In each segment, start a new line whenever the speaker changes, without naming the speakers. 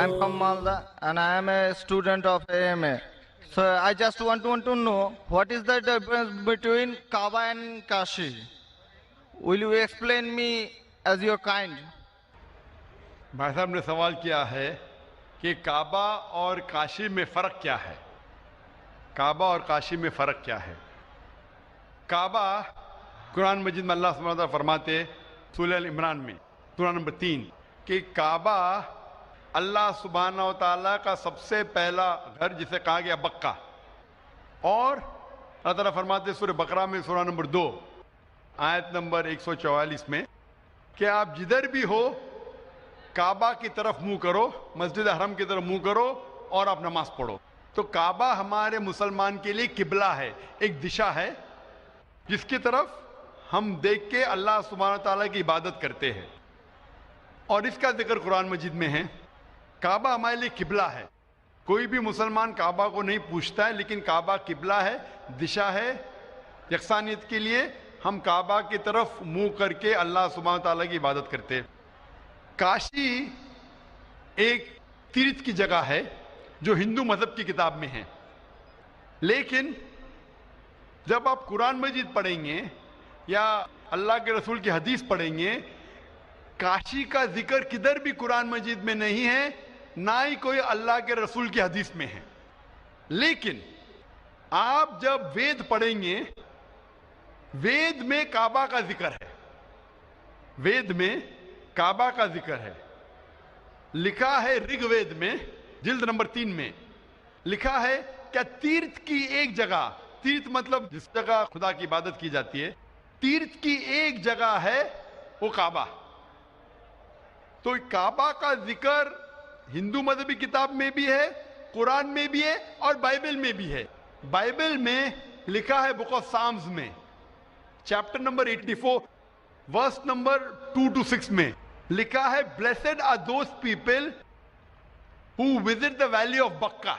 I'm from Malda and I am a student of AMA. So I just want to know what is the difference between Kaaba and Kashi. Will you explain me as your kind?
भाई साहब ने सवाल किया है कि काबा और काशी में फ़र्क क्या है। काबा और काशी में फ़र्क क्या है। काबा कुरान मजीद में अल्लाह सुब्हानहू व तआला फरमाते सूरह अल इमरान में सूरह नंबर 3 कि काबा अल्लाह सुब्हानहू व तआला का सबसे पहला घर जिसे कहा गया बक्का, और अल्लाह ताला फरमाते सूरह बकरा में सूरह नंबर 2 आयत नंबर 144 में कि आप जिधर भी हो काबा की तरफ मुंह करो, मस्जिद हरम की तरफ मुंह करो और आप नमाज पढ़ो। तो काबा हमारे मुसलमान के लिए किबला है, एक दिशा है जिसकी तरफ हम देख के अल्लाह सुब्हानहू व तआला की इबादत करते हैं, और इसका जिक्र कुरान मजीद में है। काबा हमारे लिए किबला है। कोई भी मुसलमान काबा को नहीं पूछता है, लेकिन काबा किबला है, दिशा है यकसानियत के लिए। हम काबा की तरफ मुंह करके अल्लाह सुब्हानहू व तआला की इबादत करते हैं। काशी एक तीर्थ की जगह है जो हिंदू मजहब की किताब में है, लेकिन जब आप कुरान मजीद पढ़ेंगे या अल्लाह के रसूल की हदीस पढ़ेंगे, काशी का जिक्र किधर भी कुरान मजीद में नहीं है, ना ही कोई अल्लाह के रसूल की हदीस में है। लेकिन आप जब वेद पढ़ेंगे, वेद में काबा का जिक्र है, वेद में काबा का जिक्र है। लिखा है ऋग्वेद में जिल्द नंबर 3 में लिखा है क्या तीर्थ की एक जगह, तीर्थ मतलब जिस जगह खुदा की इबादत की जाती है, तीर्थ की एक जगह है वो काबा। तो काबा का जिक्र हिंदू मजहबी किताब में भी है, कुरान में भी है और बाइबल में भी है। बाइबल में लिखा है बुक ऑफ साम्स में chapter number 84 verse number 2 to 6 में लिखा है blessed are those people who visit the valley of Baca.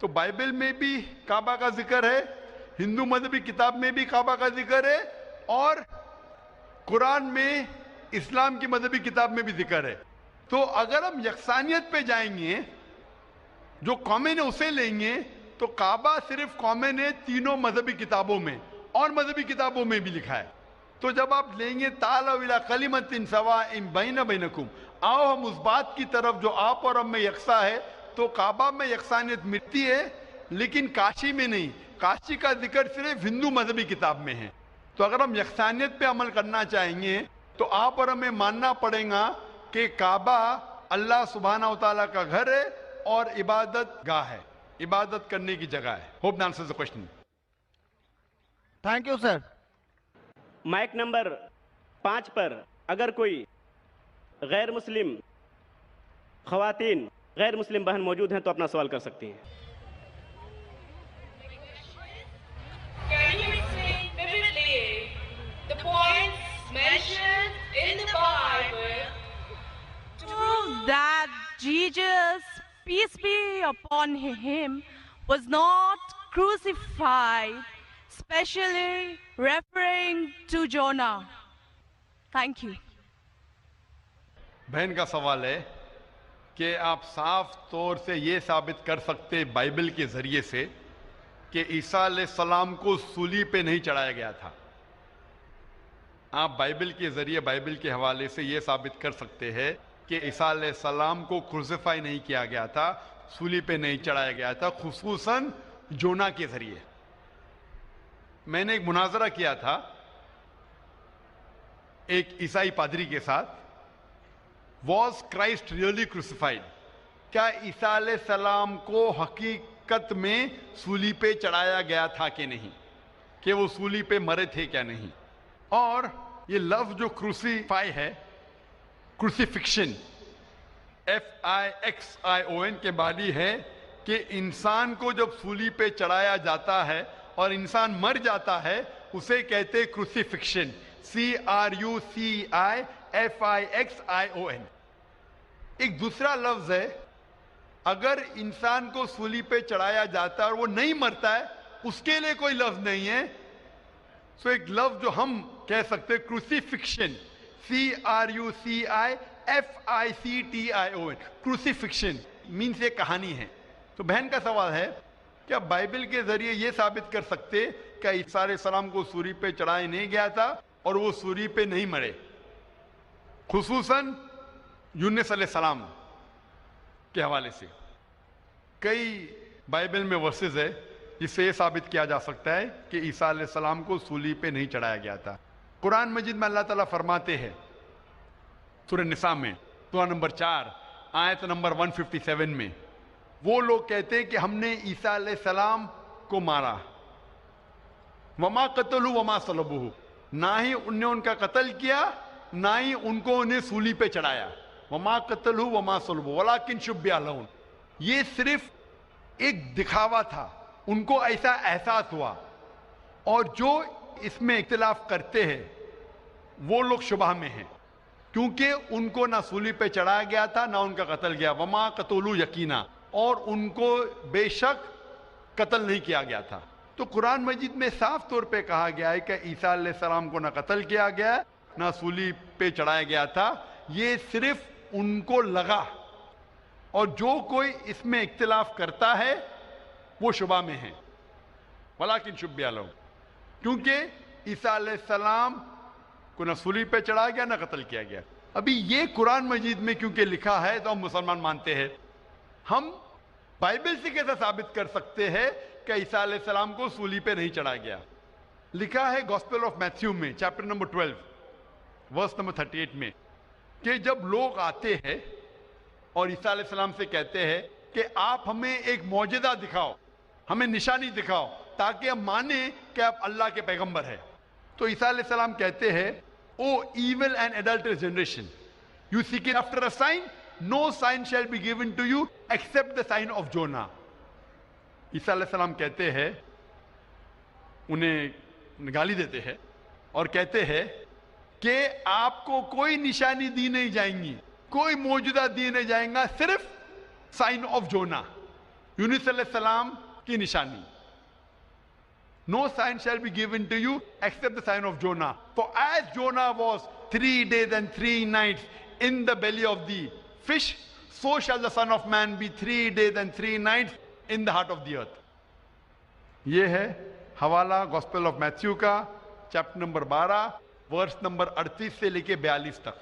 तो बाइबल में भी काबा का जिक्र है, हिंदू मजहबी किताब में भी काबा का जिक्र है, और कुरान में इस्लाम की मजहबी किताब में भी जिक्र है। तो अगर हम यकसानियत पे जाएंगे, जो कॉमन है उसे लेंगे, तो काबा सिर्फ कॉमन है तीनों मजहबी किताबों में, और मजहबी किताबों में भी लिखा है। तो जब आप लेंगे तालव इला कलिमतिन सवाइन बैना बैनकुम, आओ हम उस बात की तरफ जो आप और हम में यकसा है, तो काबा में यकसानियत मिलती है, लेकिन काशी में नहीं। काशी का जिक्र सिर्फ हिंदू मजहबी किताब में है। तो अगर हम यकसानियत पे अमल करना चाहेंगे तो आप और हमें मानना पड़ेगा कि काबा अल्लाह सुब्हानहू व तआला का घर है और इबादत गाह है, इबादत करने की जगह है। Hope that answers the question.
Thank you sir.
Mike number 5 पर अगर कोई गैर मुस्लिम खवातीन, गैर मुस्लिम बहन मौजूद हैं तो अपना सवाल कर सकती हैं।
Can you explain vividly the points mentioned in the Bible to
prove that Jesus, peace be upon him, was not crucified, especially referring to Jonah? Thank you.
बहन का सवाल है कि आप साफ तौर से ये साबित कर सकते बाइबल के जरिए से कि ईसा अलैहिस्सलाम को सूली पे नहीं चढ़ाया गया था। आप बाइबल के जरिए, बाइबल के हवाले से ये साबित कर सकते हैं कि ईसा अलैहिस्सलाम को क्रूसिफाई नहीं किया गया था, सूली पे नहीं चढ़ाया गया था, खुसूसन जोना के जरिए। मैंने एक मुनाजरा किया था एक ईसाई पादरी के साथ, वॉज क्राइस्ट रियली क्रूसिफाइड? क्या ईसा अलैहिस्सलाम को हकीकत में सूली पे चढ़ाया गया था कि नहीं, कि वो सूली पे मरे थे क्या नहीं। और ये लफ्ज जो क्रूसीफाई है, क्रूसीफिक्शन FIXION के बानी है कि इंसान को जब सूली पे चढ़ाया जाता है और इंसान मर जाता है उसे कहते क्रूसीफिक्शन, CRUCIFIXION। एक दूसरा लफ्ज है, अगर इंसान को सूली पे चढ़ाया जाता है और वो नहीं मरता है, उसके लिए कोई लफ्ज नहीं है। सो एक लफ्ज जो हम कह सकते क्रूसीफिक्शन, CRUCIFICTION, क्रूसिफिक्शन मीन्स ये कहानी है. तो बहन का सवाल है, क्या बाइबल के जरिए ये साबित कर सकते कि ईसा अलैहिस्सलाम को सूली पे चढ़ाया नहीं गया था और वो सूली पे नहीं मरे, खुसूसन यूनुस अलैहिस्सलाम के हवाले से? कई बाइबल में वर्सेस है जिससे ये साबित किया जा सकता है कि ईसा अलैहिस्सलाम को सूली पे नहीं चढ़ाया गया था. कुरान मजीद में अल्लाह ताला फरमाते हैं सूरह निसा में सूरह नंबर 4 आयत नंबर 157 में, वो लोग कहते हैं कि हमने ईसा अलैहिस्सलाम को मारा, वमा कतलू वमा सलबुहु, ना ही उनने उनका कत्ल किया ना ही उनको उन्हें सूली पे चढ़ाया. वमा कतलू वमा सलबुहु वलाकिन शुब्बिह लहुम, ये सिर्फ एक दिखावा था, उनको ऐसा एहसास हुआ. और जो इसमें इख्तिलाफ करते हैं वो लोग शुबह में हैं, क्योंकि उनको ना सूली पे चढ़ाया गया था ना उनका कत्ल किया. वमा कतलू यकीना, और उनको बेशक कत्ल नहीं किया गया था. तो कुरान मजीद में साफ तौर पे कहा गया है कि ईसा अलैहिस्सलाम को ना कत्ल किया गया ना सूली पे चढ़ाया गया था, ये सिर्फ उनको लगा. और जो कोई इसमें इख्तिलाफ करता है वो शुबा में है. वलाकिन शुब्बिह लहुम, क्योंकि ईसा अलैहिस्सलाम को ना सूली पे चढ़ाया गया ना कत्ल किया गया. अभी ये कुरान मजीद में क्योंकि लिखा है तो हम मुसलमान मानते हैं. हम बाइबल से कैसे साबित कर सकते हैं कि ईसा अलैहिस्सलाम को सूली पे नहीं चढ़ाया गया? लिखा है गॉस्पेल ऑफ मैथ्यू में चैप्टर नंबर 12 वर्स नंबर 38 में कि जब लोग आते हैं और ईसा अलैहिस्सलाम से कहते हैं कि आप हमें एक मौजज़ा दिखाओ, हमें निशानी दिखाओ ताकि हम माने कि आप अल्लाह के पैगंबर हैं, तो ईसा अलैहिस्सलाम कहते हैं, ओ evil and adulterous generation, you seek after a sign, no sign shall be given to you except the sign of Jonah. ईसा अलैहिस्सलाम कहते हैं, उन्हें गाली देते हैं और कहते हैं कि आपको कोई निशानी दी नहीं जाएंगी, कोई मौजूदा दी नहीं जाएगा, सिर्फ साइन ऑफ जोना, यूनुस अलैहिस्सलाम की निशानी. No sign shall be given to you except the sign of Jonah. For as Jonah was 3 days and 3 nights in the belly of the fish, so shall the Son of Man be 3 days and 3 nights in the heart of the earth. ये है हवाला gospel of Matthew का chapter number 12 verse number 38 से लेके 42 तक.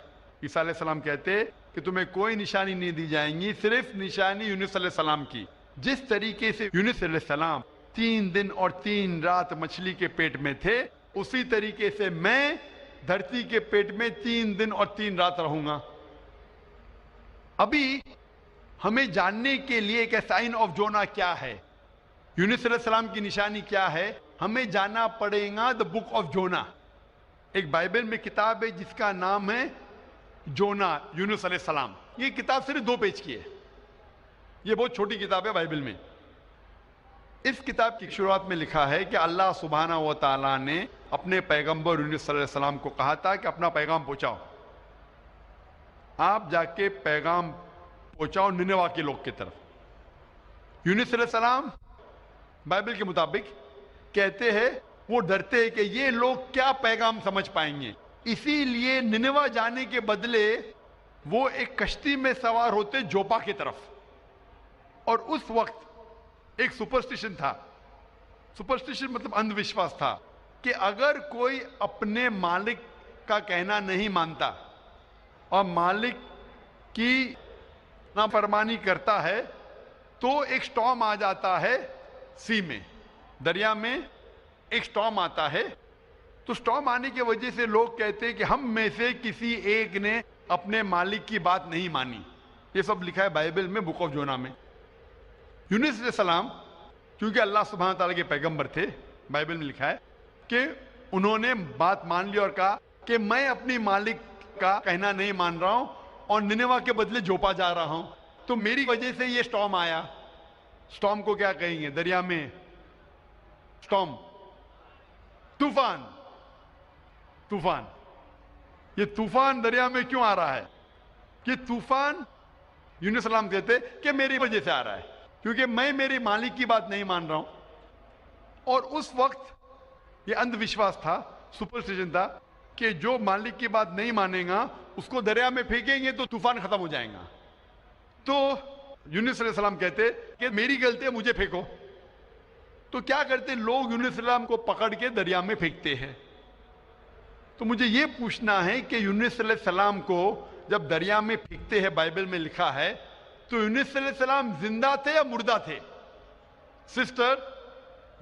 ईसा अलैहिस्सलाम कहते कि तुम्हें कोई निशानी नहीं दी जाएंगी, सिर्फ निशानी यूनुस अलैहिस्सलाम की. जिस तरीके से यूनुस अलैहिस्सलाम 3 दिन और 3 रात मछली के पेट में थे, उसी तरीके से मैं धरती के पेट में 3 दिन और 3 रात रहूंगा. अभी हमें जानने के लिए कि साइन ऑफ जोना क्या है, यूनुस अलैहिस्सलाम की निशानी क्या है, हमें जानना पड़ेगा द बुक ऑफ जोना. एक बाइबल में किताब है जिसका नाम है जोना यूनुस अलैहिस्सलाम. ये किताब सिर्फ 2 पेज की है, ये बहुत छोटी किताब है बाइबल में. इस किताब की शुरुआत में लिखा है कि अल्लाह सुब्हाना व तआला ने अपने पैगंबर यूनुस अलैहिस्सलाम को कहा था कि अपना पैगाम पहुंचाओ, आप जाके पैगाम पहुंचाओ निनेवा के लोग की तरफ. यूनुस अलैहिस्सलाम बाइबल के मुताबिक कहते हैं वो डरते हैं कि ये लोग क्या पैगाम समझ पाएंगे, इसीलिए निनेवा जाने के बदले वो एक कश्ती में सवार होते जोपा की तरफ. और उस वक्त एक सुपरस्टिशन था, सुपरस्टिशन मतलब अंधविश्वास था कि अगर कोई अपने मालिक का कहना नहीं मानता और मालिक की नाफरमानी करता है तो एक स्टॉर्म आ जाता है सी में, दरिया में एक स्टॉर्म आता है. तो स्टॉर्म आने की वजह से लोग कहते हैं कि हम में से किसी एक ने अपने मालिक की बात नहीं मानी. ये सब लिखा है बाइबल में बुक ऑफ जोना में. यूनुस अलैहिस्सलाम क्योंकि अल्लाह सुब्हानहू व तआला के पैगंबर थे, बाइबल में लिखा है कि उन्होंने बात मान ली और कहा कि मैं अपनी मालिक का कहना नहीं मान रहा हूं और निनेवा के बदले जोपा जा रहा हूं, तो मेरी वजह से ये स्टॉर्म आया. स्टॉर्म को क्या कहेंगे दरिया में? स्टॉर्म, तूफान. तूफान, ये तूफान दरिया में क्यों आ रहा है? कि तूफान यूनुस अलैहिस्सलाम कहते कि मेरी वजह से आ रहा है, क्योंकि मैं मेरे मालिक की बात नहीं मान रहा हूं. और उस वक्त ये अंधविश्वास था, सुपरस्टिशन था کہ جو مالک کی بات نہیں مانے گا اس کو دریا میں پھینکیں گے تو طوفان ختم ہو جائے گا. تو یونس علیہ السلام کہتے کہ میری غلطی ہے, مجھے پھینکو. تو کیا کرتے لوگ یونس علیہ السلام کو پکڑ کے دریا میں پھینکتے ہیں. تو مجھے یہ پوچھنا ہے کہ یونس علیہ السلام کو جب دریا میں پھینکتے ہیں, بائبل میں لکھا ہے, تو یونس علیہ السلام زندہ تھے یا مردہ تھے؟ Sister,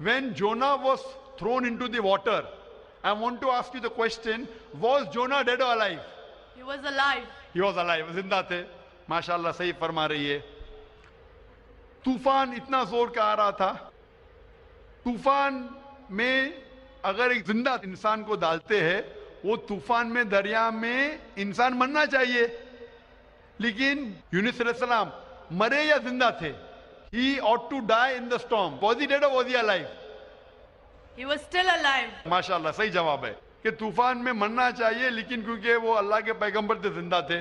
when Jonah was thrown into the water, I want to ask you the question, was Jonah dead or alive?
He was alive.
He was alive, زندہ تھے. ماشاءاللہ صحیح فرما رہی ہے. طوفان اتنا زور کا آ رہا تھا, طوفان میں اگر ایک زندہ انسان کو ڈالتے ہیں, وہ طوفان میں دریا میں انسان مرنا چاہیے, لیکن یونس علیہ السلام مرے یا زندہ تھے؟ He ought to die in the storm. Was he dead or was he alive?
He was still alive.
ماشاءاللہ صحیح جواب ہے کہ طوفان میں مرنا چاہیے, لیکن کیونکہ وہ اللہ کے پیغمبر تھے, زندہ تھے.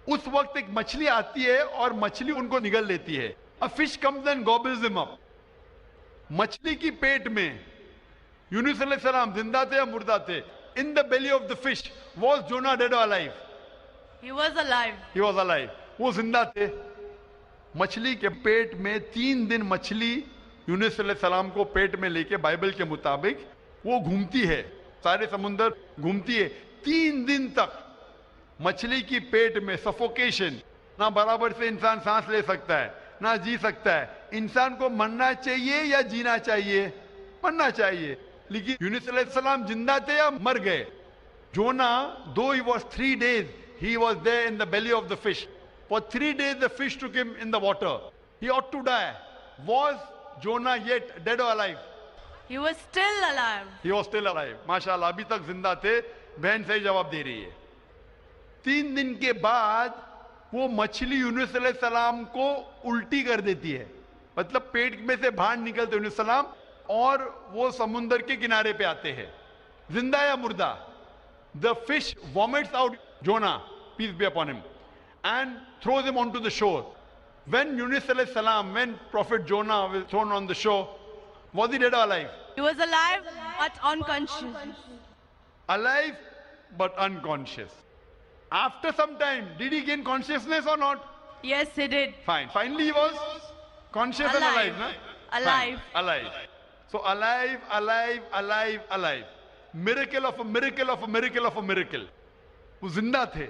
اس وقت ایک مچھلی آتی ہے اور مچھلی ان کو نگل لیتی ہے. A fish comes and gobbles them up. مچھلی کی پیٹ میں یونس علیہ السلام زندہ تھے یا مردہ تھے؟ In the belly of the fish, was Jonah dead or alive?
He was alive.
He was alive. وہ زندہ تھے. مچھلی کے پیٹ میں 3 دن مچھلی یونس علیہ السلام کو پیٹ میں لے کے بائبل کے مطابق وہ گھومتی ہے, سارے سمندر گھومتی ہے 3 دن تک. مچھلی کی پیٹ میں سفوکیشن, نہ برابر سے انسان سانس لے سکتا ہے نہ جی سکتا ہے. انسان کو مرنا چاہیے یا جینا چاہیے؟ مرنا چاہیے. لیکن یونس علیہ السلام زندہ تھے یا مر گئے؟ جونا, though he was 3 days, he was there in the belly of the fish. For 3 days the fish took him in the water. He ought to die. Was Jonah yet dead or alive?
He was still alive.
He was still alive. ماشاءاللہ ابھی تک زندہ تھے. بہن صحیح جواب دے رہی ہے. 3 دن کے بعد وہ مچھلی یونس علیہ السلام کو الٹی کر دیتی ہے, مطلب پیٹ میں سے باہر نکلتے یونس علیہ السلام اور وہ سمندر کے کنارے پہ آتے ہیں. زندہ یا مردہ؟ The fish vomits out Jonah, peace be upon him, and throws him onto the shore. When Yunus alayhi salam, when Prophet Jonah was thrown on the shore, was he dead or alive?
He was alive but unconscious.
Alive but unconscious. After some time, did he gain consciousness or not?
Yes, he did.
Fine. Finally he was conscious and alive, no?
Alive.
Fine. Alive. So alive, alive, alive, alive. Miracle of a miracle of a miracle of a miracle. وہ زندہ تھے.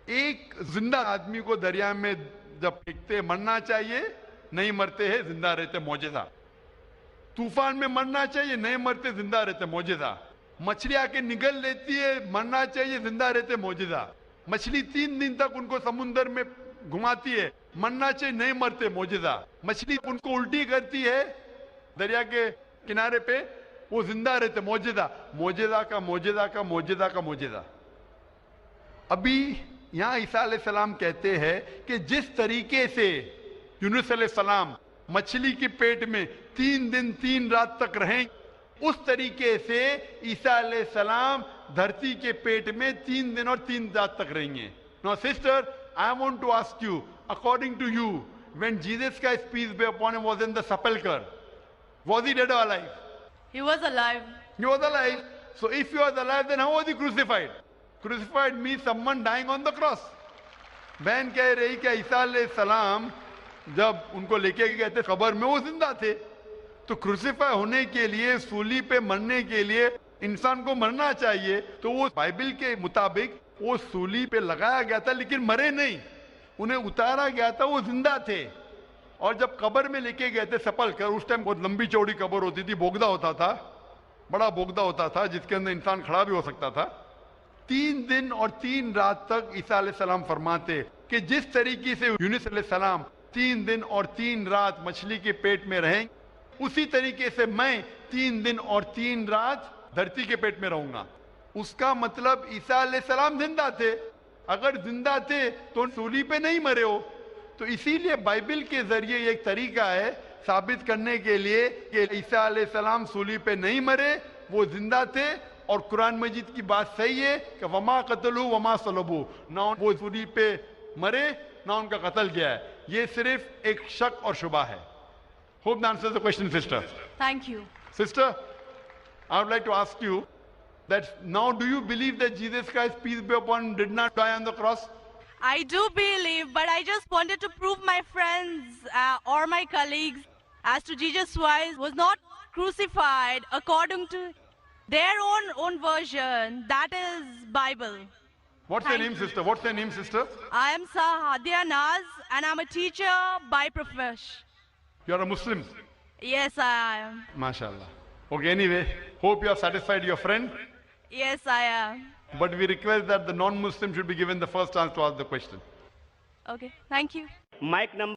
ایک زندہ آدمی کو دریا میں جب پھینکتے مرنا چاہیے, نہیں مرتے ہیں, زندہ رہتے, معجزہ. طوفان میں مرنا چاہیے, نہیں مرتے, زندہ رہتے, معجزہ. مچھلی آ کے نگل لیتی ہے, مرنا چاہیے, زندہ رہتے, معجزہ. مچھلی 3 دن تک ان کو سمندر میں گھماتی ہے, مرنا چاہیے, نہیں مرتے, معجزہ. مچھلی ان کو الٹی کرتی ہے دریا کے کنارے پہ, وہ زندہ رہتے, معجزہ. معجزہ کا معجزہ کا معجزہ کا معجزہ. ابھی یہاں عیسیٰ علیہ السلام کہتے ہیں کہ جس طریقے سے یونس علیہ السلام مچھلی کی پیٹ میں 3 دن 3 رات تک رہیں, اس طریقے سے عیسیٰ علیہ السلام دھرتی کے پیٹ میں 3 دن اور 3 رات تک رہیں گے. Now sister, I want to ask you, according to you, when Jesus Christ, peace be upon him, was in the sepulchre, was he dead or alive?
He was alive.
He was alive. So if he was alive, then how was he crucified? Crucified means someone dying on the cross. بہن کہہ رہی کہ عیسیٰ علیہ السلام جب ان کو لے کے گئے تھے قبر میں, وہ زندہ تھے. تو کروسیفائی ہونے کے لیے, سولی پہ مرنے کے لیے انسان کو مرنا چاہیے. تو وہ بائبل کے مطابق وہ سولی پہ لگایا گیا تھا, لیکن مرے نہیں, انہیں اتارا گیا تھا, وہ زندہ تھے. اور جب قبر میں لے کے گئے تھے سپل کر, اس ٹائم بہت لمبی چوڑی قبر ہوتی تھی, بوگدا ہوتا تھا, بڑا بوگدا ہوتا تھا, جس کے اندر انسان کھڑا بھی ہو سکتا تھا. 3 دن اور 3 رات تک عیسیٰ علیہ السلام فرماتے کہ جس طریقے سے یونس علیہ السلام 3 دن اور 3 رات مچھلی کے پیٹ میں رہیں, اسی طریقے سے میں 3 دن اور 3 رات دھرتی کے پیٹ میں رہوں گا. اس کا مطلب عیسیٰ علیہ السلام زندہ تھے. اگر زندہ تھے تو سولی پہ نہیں مرے ہو. تو اسی لیے بائبل کے ذریعے ایک طریقہ ہے ثابت کرنے کے لیے کہ عیسیٰ علیہ السلام سولی پہ نہیں مرے, وہ زندہ تھے. اور قرآن مجید کی بات صحیح ہے کہ وما قتلوا وما صلبوا, نہ وہ سولی پہ مرے نہ ان کا قتل کیا ہے. یہ صرف ایک شک اور شبہ ہے. Hope that answers the question, sister.
Thank you.
Sister, I would like to ask you, That's now, do you believe that Jesus Christ, peace be upon him, did not die on the cross?
I do believe, but I just wanted to prove my friends or my colleagues as to Jesus Christ was not crucified according to their own version. That is Bible.
What's your
Thank
name, sister? What's your name, sister?
I am Sahadia Naz and I'm a teacher by profession.
You're a Muslim.
Yes, I am.
MashaAllah. Okay, anyway, hope you have satisfied your friend.
Yes, I am.
But we request that the non-Muslim should be given the first chance to ask the question.
Okay, thank you.
Mic number